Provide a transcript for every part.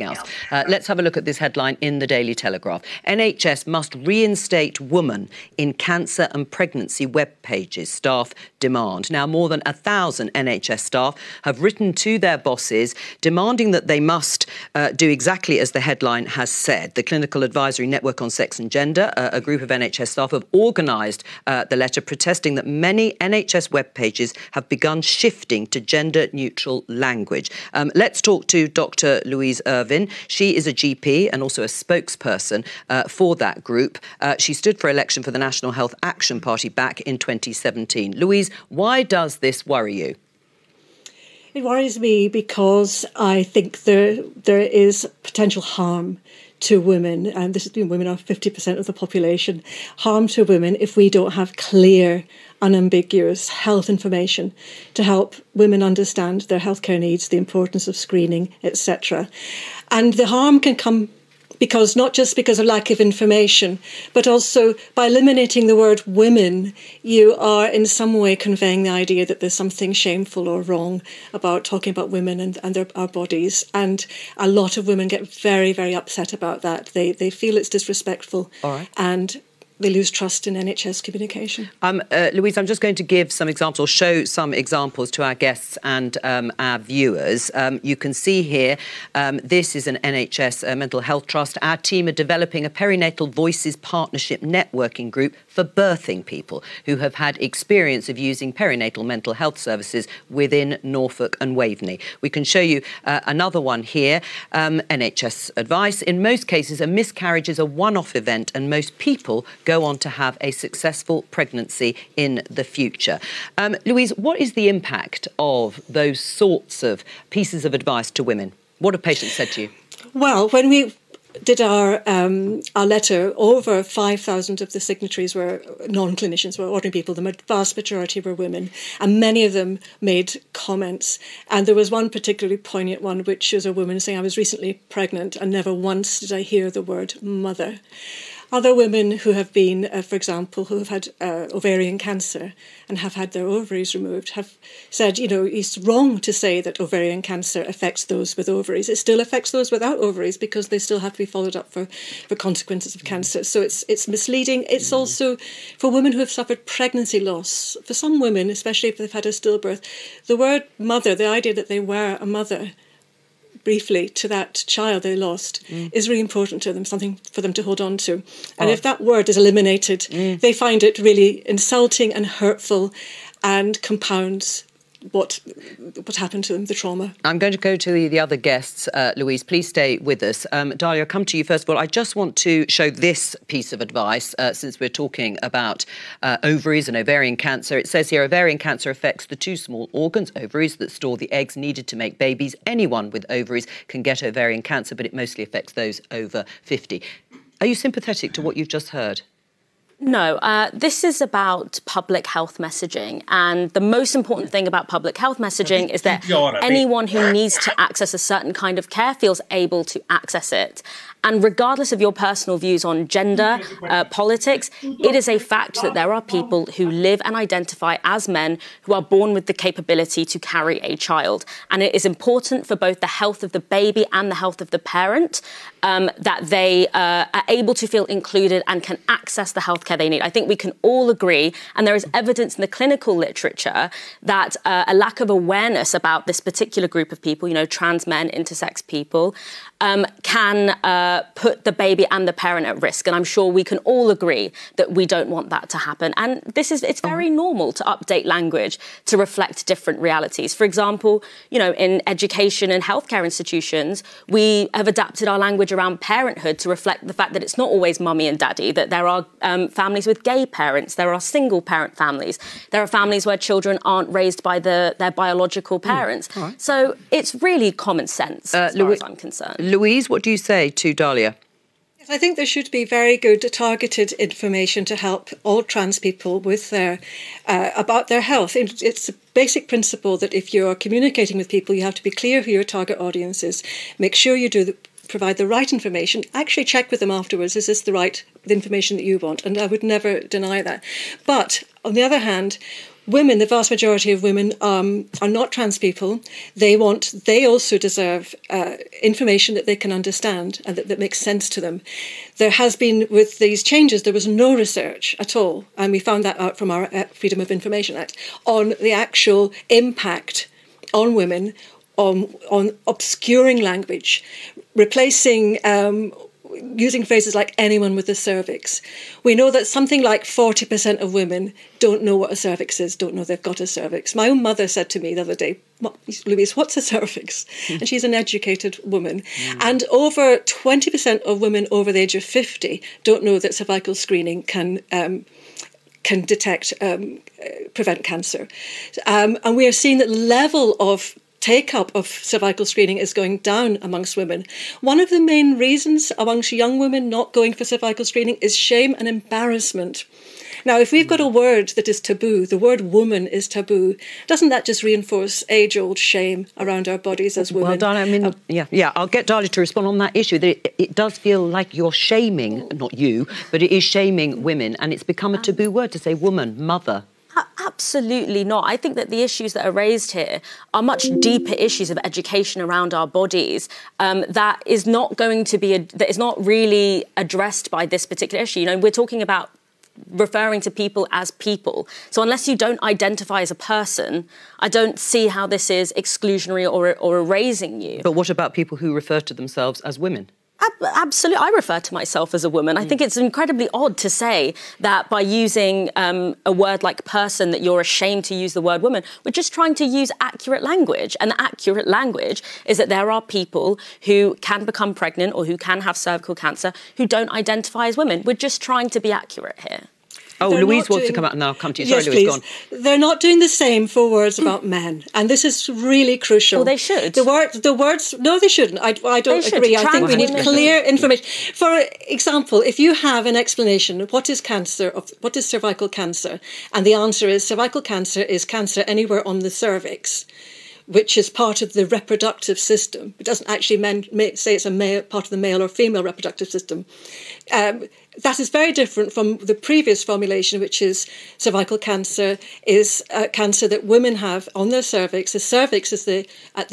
else. Let's have a look at this headline in the Daily Telegraph. NHS must reinstate woman in cancer and pregnancy web pages, staff demand. Now, more than 1,000 NHS staff have written to their bosses demanding that they must do exactly as the headline has said. The Clinical Advisory Network on Sex and Gender, a group of NHS staff, have organised the letter protesting that many NHS web pages have begun shifting to gender-neutral language. Let's talk to Dr. Louise Irvin. She is a GP and also a spokesperson for that group. She stood for election for the National Health Action Party back in 2017. Louise, why does this worry you? It worries me because I think there is potential harm to women, and women are 50% of the population, harm to women if we don't have clear, unambiguous health information to help women understand their healthcare needs, the importance of screening, etc. And the harm can come not just because of lack of information, but also by eliminating the word women, you are in some way conveying the idea that there's something shameful or wrong about talking about women and our bodies. And a lot of women get very, very upset about that. They feel it's disrespectful. All right. And they lose trust in NHS communication. Louise, I'm just going to give some examples, or show some examples to our guests and our viewers. You can see here, this is an NHS mental health trust. Our team are developing a perinatal voices partnership networking group for birthing people who have had experience of using perinatal mental health services within Norfolk and Waveney. We can show you another one here, NHS advice. In most cases, a miscarriage is a one-off event and most people go on to have a successful pregnancy in the future. Louise, what is the impact of those sorts of pieces of advice to women? What have patients said to you? Well, when we did our letter, over 5,000 of the signatories were non-clinicians, were ordinary people. The vast majority were women, and many of them made comments. And there was one particularly poignant one, which was a woman saying, I was recently pregnant and never once did I hear the word mother. Other women who have been, for example, who have had ovarian cancer and have had their ovaries removed have said, it's wrong to say that ovarian cancer affects those with ovaries. It still affects those without ovaries because they still have to be followed up for consequences of cancer. So it's misleading. It's also for women who have suffered pregnancy loss. For some women, especially if they've had a stillbirth, the word mother, the idea that they were a mother briefly to that child they lost is really important to them, something for them to hold on to. And if that word is eliminated, they find it really insulting and hurtful and compounds what happened to them, the trauma. I'm going to go to the other guests. Louise, please stay with us. Dalia, I'll come to you first of all. I just want to show this piece of advice since we're talking about ovaries and ovarian cancer. It says here, ovarian cancer affects the two small organs, ovaries, that store the eggs needed to make babies. Anyone with ovaries can get ovarian cancer, but it mostly affects those over 50. Are you sympathetic to what you've just heard? No, this is about public health messaging. And the most important thing about public health messaging is that anyone who needs to access a certain kind of care feels able to access it. And regardless of your personal views on gender, politics, it is a fact that there are people who live and identify as men who are born with the capability to carry a child. And it is important for both the health of the baby and the health of the parent that they are able to feel included and can access the healthcare they need. I think we can all agree, and there is evidence in the clinical literature, that a lack of awareness about this particular group of people, trans men, intersex people, can put the baby and the parent at risk. And I'm sure we can all agree that we don't want that to happen. And it's very normal to update language to reflect different realities. For example, in education and healthcare institutions, we have adapted our language around parenthood to reflect the fact that it's not always mummy and daddy, that there are families with gay parents, there are single parent families, there are families where children aren't raised by their biological parents. Right. So it's really common sense as far as I'm concerned. Louise, what do you say to Dalia? I think there should be very good targeted information to help all trans people with about their health. It's a basic principle that if you're communicating with people, you have to be clear who your target audience is. Make sure you provide the right information. Actually check with them afterwards, is this the information that you want? And I would never deny that. But on the other hand, women, the vast majority of women, are not trans people. They also deserve information that they can understand and that makes sense to them. There has been, with these changes, there was no research at all, and we found that out from our Freedom of Information Act, on the actual impact on women, on obscuring language, replacing using phrases like anyone with a cervix. We know that something like 40% of women don't know what a cervix is, don't know they've got a cervix. My own mother said to me the other day, Louise, what's a cervix? And she's an educated woman. And over 20% of women over the age of 50 don't know that cervical screening can detect, prevent cancer. And we are seeing that the level of take-up of cervical screening is going down amongst women. One of the main reasons amongst young women not going for cervical screening is shame and embarrassment. Now, if we've got a word that is taboo, the word woman is taboo, doesn't that just reinforce age-old shame around our bodies as women? Well, Dahlia, I mean, I'll get Dahlia to respond on that issue. It does feel like you're shaming, not you, but it is shaming women, and it's become a taboo word to say woman, mother. Absolutely not. I think that the issues that are raised here are much deeper issues of education around our bodies that is not going to be, that is not really addressed by this particular issue. You know, we're talking about referring to people as people. So unless you don't identify as a person, I don't see how this is exclusionary or erasing you. But what about people who refer to themselves as women? Absolutely. I refer to myself as a woman. I think it's incredibly odd to say that by using a word like person that you're ashamed to use the word woman. We're just trying to use accurate language. And the accurate language is that there are people who can become pregnant or who can have cervical cancer who don't identify as women. We're just trying to be accurate here. Oh, Louise wants to come out and I'll come to you. Yes, sorry, Louise, please. Go on. They're not doing the same for words about men, and this is really crucial. Well, they should. The words, no, they shouldn't. I don't agree. I think we need clear information. For example, if you have an explanation of what is cancer, what is cervical cancer, and the answer is cervical cancer is cancer anywhere on the cervix, which is part of the reproductive system. It doesn't actually say it's a part of the male or female reproductive system. That is very different from the previous formulation, which is cervical cancer is cancer that women have on their cervix. The cervix is the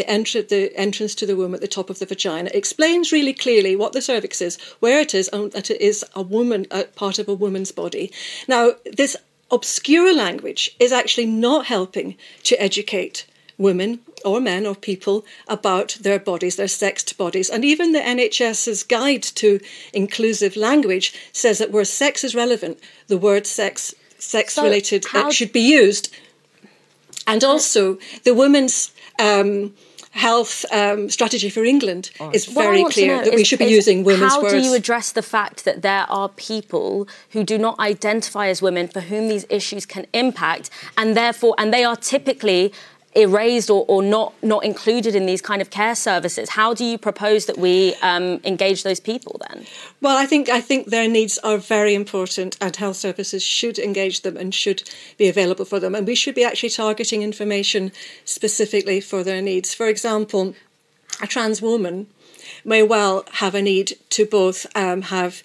entrance to the womb at the top of the vagina. It explains really clearly what the cervix is, where it is, and that it is part of a woman's body. Now, this obscure language is actually not helping to educate women or men or people about their bodies, their sexed bodies. And even the NHS's guide to inclusive language says that where sex is relevant, the word sex-related should be used. And also the Women's Health Strategy for England is very clear that we should be using women's words. How do you address the fact that there are people who do not identify as women for whom these issues can impact, and they are typically erased or not included in these kind of care services? How do you propose that we engage those people then? Well, I think their needs are very important, and health services should engage them and should be available for them. And we should be actually targeting information specifically for their needs. For example, a trans woman may well have a need to both have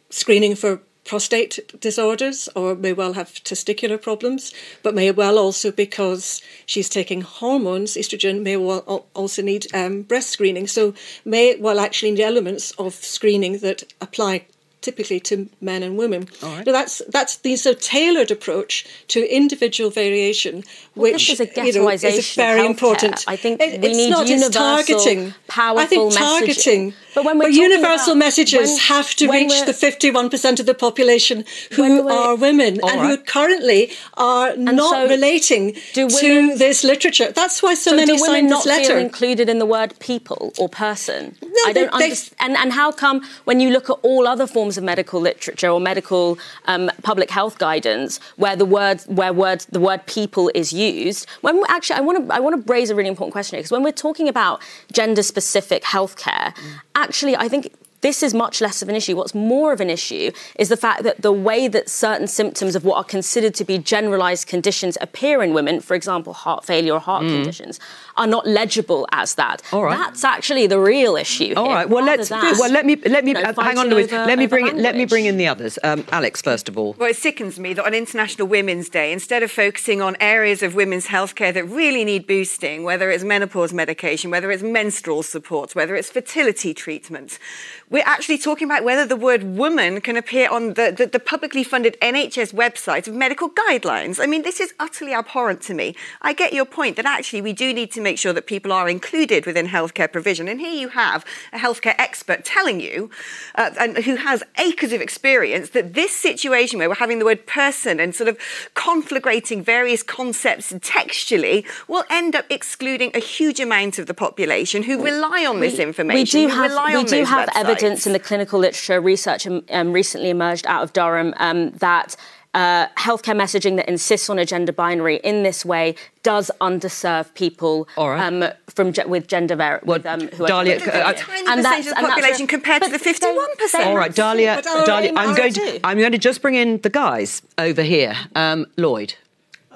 screening for prostate disorders, or may well have testicular problems, but may well also, because she's taking hormones, estrogen, may well also need breast screening. So may well actually need elements of screening that apply typically to men and women. All right. So that's the tailored approach to individual variation, which this is a ghettoisation is very important. I think we need universal, powerful messaging. But universal messages have to reach the 51% of the population who are women and who currently are not relating to this literature. That's why so many signed this letter. Do women not feel included in the word people or person? No, I don't understand. And how come when you look at all other forms of medical literature or medical public health guidance where the word people is used, when actually I want to raise a really important question here, because when we're talking about gender-specific healthcare, actually I think this is much less of an issue. What's more of an issue is the fact that the way that certain symptoms of what are considered to be generalised conditions appear in women, for example, heart failure or heart conditions, are not legible as that. All right. That's actually the real issue. All right. Well, let me hang on, Louise. Let me bring in the others. Alex, first of all. Well, it sickens me that on International Women's Day, instead of focusing on areas of women's healthcare that really need boosting, whether it's menopause medication, whether it's menstrual support, whether it's fertility treatment, we're actually talking about whether the word woman can appear on the publicly funded NHS website of medical guidelines. I mean, this is utterly abhorrent to me. I get your point that actually we do need to make sure that people are included within healthcare provision. And here you have a healthcare expert telling you, and who has acres of experience, that this situation where we're having the word person and sort of conflagrating various concepts textually will end up excluding a huge amount of the population who rely on this information. We do have evidence in the clinical literature research recently emerged out of Durham that healthcare messaging that insists on a gender binary in this way does underserve people with gender variation. Dahlia, and that's the population compared to the 51%. All right, Dahlia, I'm going to just bring in the guys over here. Lloyd.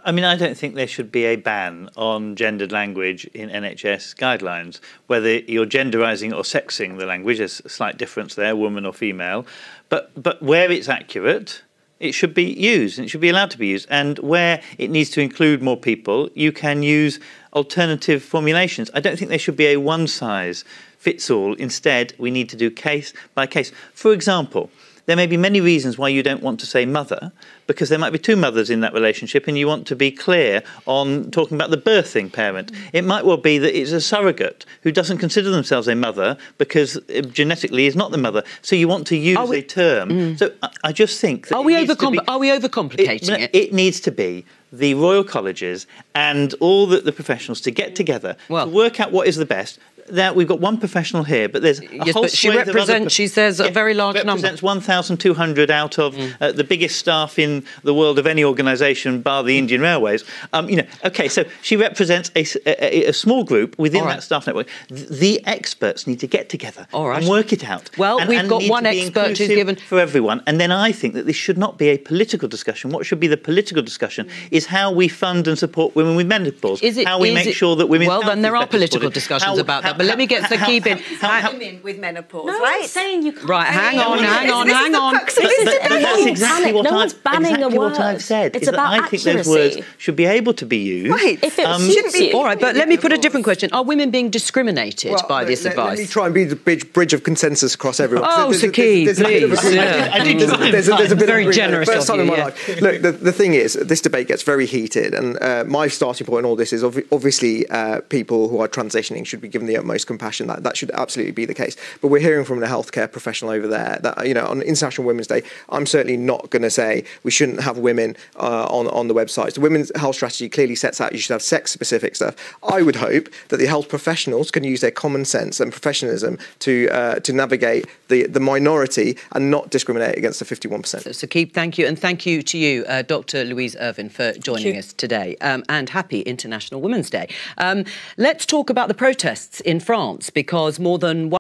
I mean, I don't think there should be a ban on gendered language in NHS guidelines. Whether you're genderising or sexing the language, there's a slight difference there, woman or female. But where it's accurate, it should be used, and it should be allowed to be used. And where it needs to include more people, you can use alternative formulations. I don't think there should be a one-size-fits-all. Instead, we need to do case by case. For example, there may be many reasons why you don't want to say mother, because there might be two mothers in that relationship and you want to be clear on talking about the birthing parent. It might well be that it's a surrogate who doesn't consider themselves a mother because genetically is not the mother. So you want to use a term. So I just think that are we overcomplicating it? It needs to be the Royal Colleges and all the professionals to get together to work out what is the best. Now, we've got one professional here, but there's a whole swathe of other... She says a very large number. Represents 1,200 out of the biggest staff in the world of any organisation, bar the Indian Railways. OK, so she represents a small group within that staff network. The experts need to get together and work it out. Well, we've got one expert who's given... for everyone. And then I think that this should not be a political discussion. What should be the political discussion is how we fund and support women with menopause. How we make sure that women's health is better supported. Well, then there are political discussions about that. But let me get Saqib in. Women with menopause, no right? One's saying you can't. Right, hang on. That's exactly what I've said. It's about I think those words should be able to be used. Right. If it shouldn't be. All right, but let me put a different question. Are women being discriminated by this advice? Let me try and be the bridge of consensus across everyone. Oh, Saqib, please. There's a bit very generous first of time you, in my life. Look, the thing is, this debate gets very heated, and my starting point in all this is obviously people who are transitioning should be given the utmost compassion. That should absolutely be the case. But we're hearing from the healthcare professional over there that, on International Women's Day, I'm certainly not going to say we shouldn't have women on the websites. The Women's Health Strategy clearly sets out you should have sex-specific stuff. I would hope that the health professionals can use their common sense and professionalism to navigate the minority and not discriminate against the 51%. So, Saqib, thank you. And thank you to you, Dr. Louise Irvine, for joining us today. And happy International Women's Day. Let's talk about the protests in France, because more than